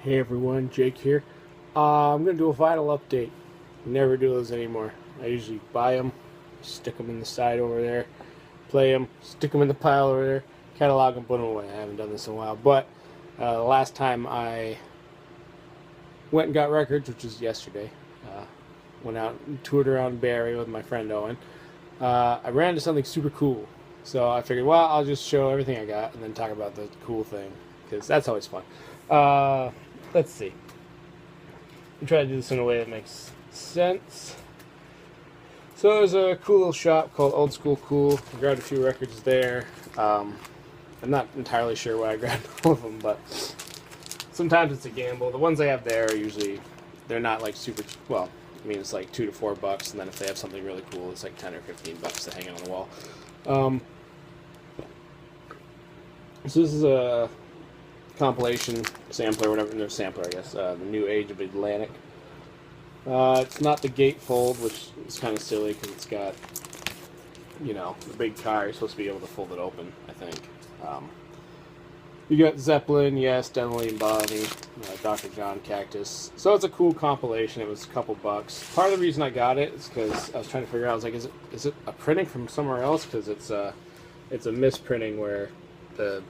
Hey everyone, Jake here. I'm going to do a vinyl update. Never do those anymore. I usually buy them, stick them in the side over there, play them, stick them in the pile over there, catalog them, put them away. I haven't done this in a while. But the last time I went and got records, which was yesterday, went out and toured around Bay Area with my friend Owen, I ran into something super cool. So I figured, well, I'll just show everything I got and then talk about the cool thing, because that's always fun. Let's see. I'm trying to do this in a way that makes sense. So there's a cool little shop called Old School Cool. I grabbed a few records there. I'm not entirely sure why I grabbed all of them, but sometimes it's a gamble. The ones I have there are usually, they're not like super, well, I mean it's like $2 to $4, and then if they have something really cool, it's like 10 or 15 bucks to hang it on the wall. So this is a compilation sampler, whatever, no sampler, I guess. The New Age of Atlantic. It's not the gatefold, which is kind of silly because it's got, you know, the big car. You're supposed to be able to fold it open, I think. You got Zeppelin, yes, Denley and Bonnie, Dr. John, Cactus. So it's a cool compilation. It was a couple bucks. Part of the reason I got it is because I was trying to figure out, I was like, is it a printing from somewhere else? Because it's a misprinting where they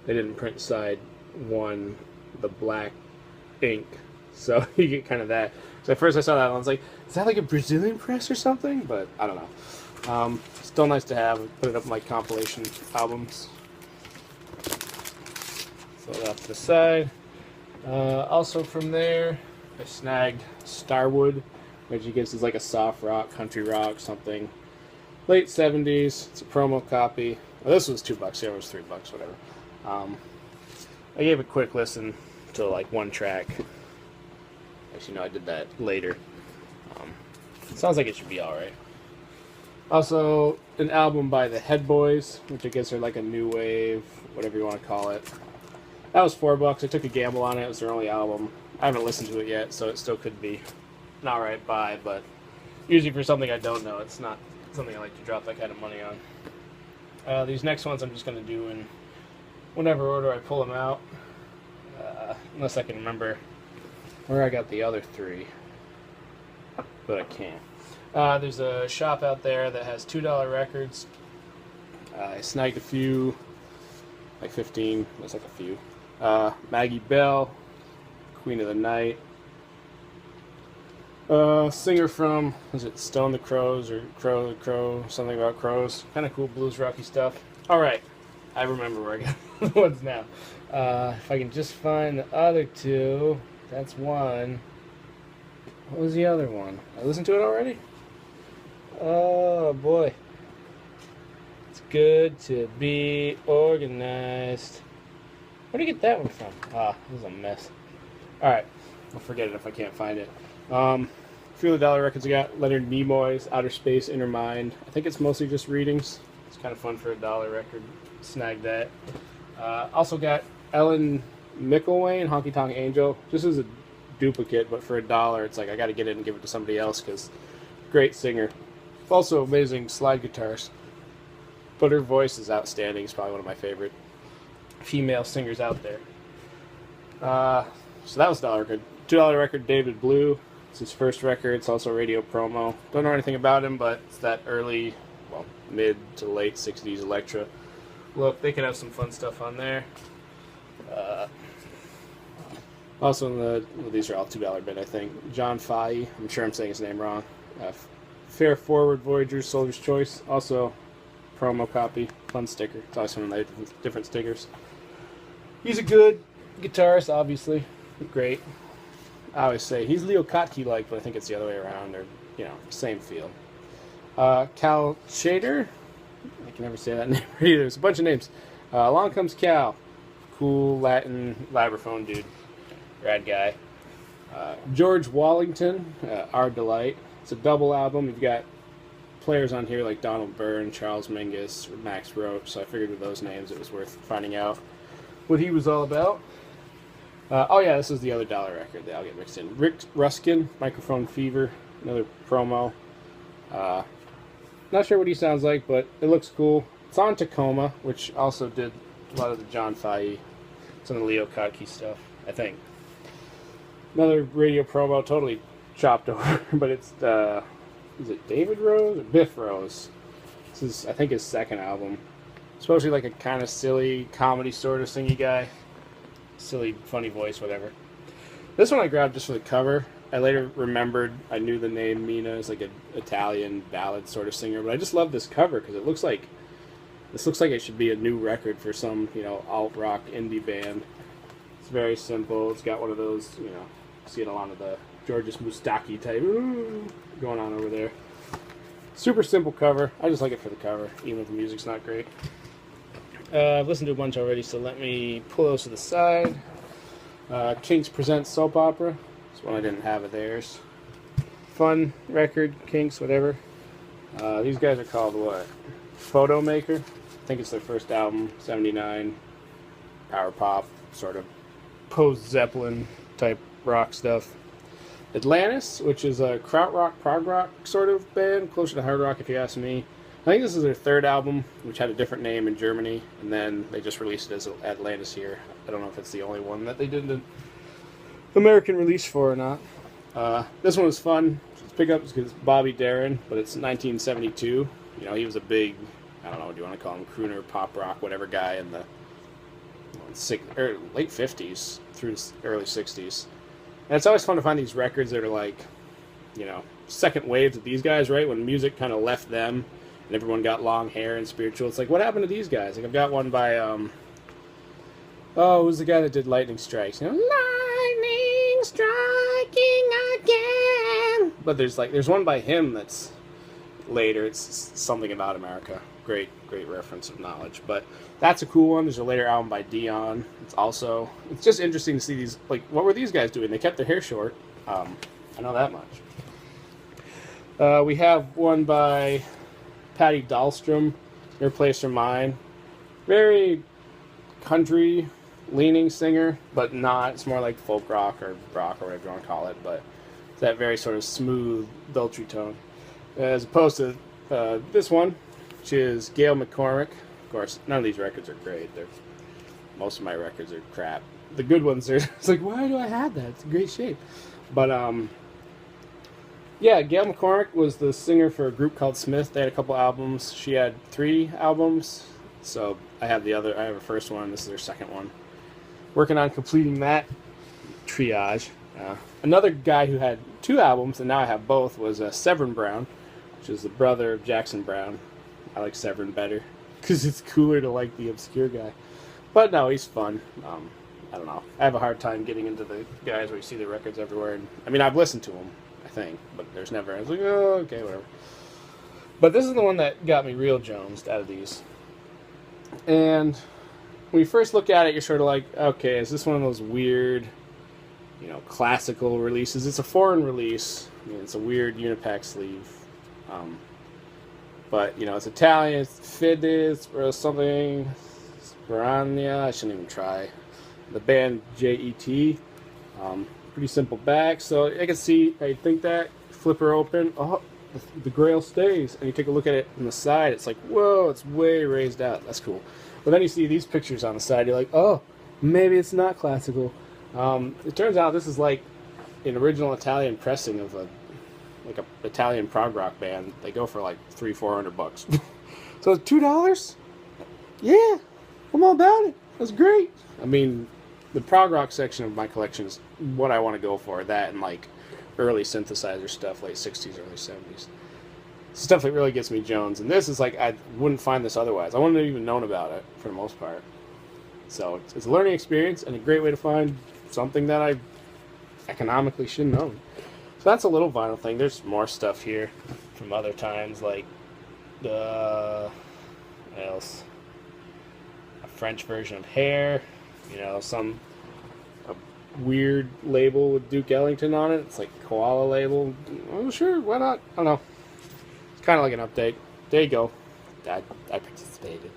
didn't print side one, the black ink. So you get kind of that. So at first I saw that and I was like, is that like a Brazilian press or something? But I don't know. Still nice to have. Put it up in my compilation albums. So that off to the side. Also from there, I snagged Starwood, which I guess is like a soft rock, country rock, something. Late 70s. It's a promo copy. Well, this was $2. The other was $3, whatever. I gave a quick listen to like one track. Actually, no, I did that later. Sounds like it should be alright. Also, an album by the Headboys, which I guess are like a new wave, whatever you want to call it. That was $4. I took a gamble on it. It was their only album. I haven't listened to it yet, so it still could be an alright buy, but usually for something I don't know, it's not something I like to drop that kind of money on. These next ones I'm just going to do in whatever order I pull them out, unless I can remember where I got the other three, but I can't. There's a shop out there that has $2 records. I snagged a few, like 15, that's like a few. Maggie Bell, Queen of the Night. Singer from, was it Stone the Crows or Crow, something about crows. Kind of cool blues rocky stuff. Alright, I remember where I got the ones now. If I can just find the other two, that's one. What was the other one? I listened to it already? Oh boy. It's good to be organized. Where did you get that one from? This is a mess. Alright, I'll forget it if I can't find it. A few of the dollar records I got. Leonard Nimoy's Outer Space, Inner Mind. I think it's mostly just readings. It's kind of fun for a dollar record. Snagged that. Also got Ellen McIlwain, Honky Tonk Angel. This is a duplicate, but for $1, it's like I got to get it and give it to somebody else because great singer. Also amazing slide guitarist. But her voice is outstanding. It's probably one of my favorite female singers out there. So that was $1 record. $2 record, David Blue. It's his first record. It's also radio promo. Don't know anything about him, but it's that early, well, mid to late 60s Electra look. They could have some fun stuff on there. Also, well, these are all $2 bid, I think. John Fahey. I'm sure I'm saying his name wrong. Fair Forward Voyager, Soldier's Choice. Also, promo copy. Fun sticker. It's always some of the different stickers. He's a good guitarist, obviously. Great. I always say he's Leo Kottke-like, but I think it's the other way around. They're, you know, same feel. Cal Shader. I can never say that name either. There's a bunch of names. Along Comes Cal. Cool Latin vibraphone dude. Rad guy. George Wallington. Our Delight. It's a double album. You've got players on here like Donald Byrne, Charles Mingus, Max Roach, so I figured with those names it was worth finding out what he was all about. Oh yeah, this is the other dollar record that I'll get mixed in. Rick Ruskin, Microphone Fever, another promo. Not sure what he sounds like, but it looks cool. It's on Tacoma, which also did a lot of the John Fahey, some of the Leo Kottke stuff, I think. Another radio promo, totally chopped over, but it's is it David Rose or Biff Rose? This is, I think, his second album. Supposed to be like a kind of silly comedy sort of singy guy, silly, funny voice, whatever. This one I grabbed just for the cover. I later remembered I knew the name Mina is like an Italian ballad sort of singer, but I just love this cover because it looks like it should be a new record for some, you know, alt rock indie band. It's very simple. It's got one of those, you know, see it a lot of the Georges Moustaki type going on over there. Super simple cover. I just like it for the cover, even if the music's not great. I've listened to a bunch already, so let me pull those to the side. Kinks presents Soap Opera. This one I didn't have of theirs. Fun record, Kinks, whatever. These guys are called what? Photo Maker. I think it's their first album, 79. Power pop, sort of post-Zeppelin type rock stuff. Atlantis, which is a krautrock, prog rock sort of band, closer to hard rock if you ask me. I think this is their third album, which had a different name in Germany, and then they just released it as Atlantis here. I don't know if it's the only one that they did an American release for or not. This one was fun to pick up because it's Bobby Darin, but it's 1972. You know, he was a big, I don't know, what do you want to call him, crooner, pop rock, whatever guy in the late 50s through early 60s. And it's always fun to find these records that are like, you know, second waves of these guys, right? When music kind of left them and everyone got long hair and spiritual. It's like, what happened to these guys? Like, I've got one by, who's the guy that did Lightning Strikes? You know, Lightning Striking Again. But there's one by him that's later. It's Something About America. Great reference of knowledge. But that's a cool one. There's a later album by Dion. It's just interesting to see these, like, what were these guys doing? They kept their hair short. I know that much. We have one by Patty Dahlstrom, Your Place or Mine. Very country leaning singer, but not. It's more like folk rock or rock or whatever you want to call it, but it's that very sort of smooth, dulcet tone. As opposed to this one, which is Gail McCormick. Of course, none of these records are great. Most of my records are crap. The good ones are, it's like, why do I have that? It's in great shape. But, yeah, Gail McCormick was the singer for a group called Smith. They had a couple albums. She had 3 albums. So I have her first one. This is her second one. Working on completing that triage. Another guy who had 2 albums, and now I have both, was Severin Brown, which is the brother of Jackson Brown. I like Severin better because it's cooler to like the obscure guy. But no, he's fun. I don't know. I have a hard time getting into the guys where you see the records everywhere. And, I mean, I've listened to them, I think, but there's never. I was like, oh, okay, whatever. But this is the one that got me real jonesed out of these. And when you first look at it, you're sort of like, okay, is this one of those weird, you know, classical releases? It's a foreign release. I mean, it's a weird Unipack sleeve. But, you know, it's Italian. It's Fides or something. Sperania. I shouldn't even try. The band Jet. Pretty simple back. So I can see, I think that. Flip her open. Oh, the grail stays. And you take a look at it on the side. It's like, whoa, it's way raised out. That's cool. But then you see these pictures on the side. You're like, oh, maybe it's not classical. It turns out this is like an original Italian pressing of a Italian prog rock band. They go for like $300-400. So it's $2? Yeah, I'm all about it. That's great. I mean, the prog rock section of my collection is what I want to go for. That and like early synthesizer stuff, late 60s, early 70s. Stuff that really gets me jones. And this is like, I wouldn't find this otherwise. I wouldn't have even known about it for the most part. So it's a learning experience and a great way to find something that I economically shouldn't own. So that's a little vinyl thing. There's more stuff here from other times, like what else? A French version of Hair. You know, a weird label with Duke Ellington on it. It's like a koala label. Oh, sure, why not? I don't know. It's kind of like an update. There you go. I participated.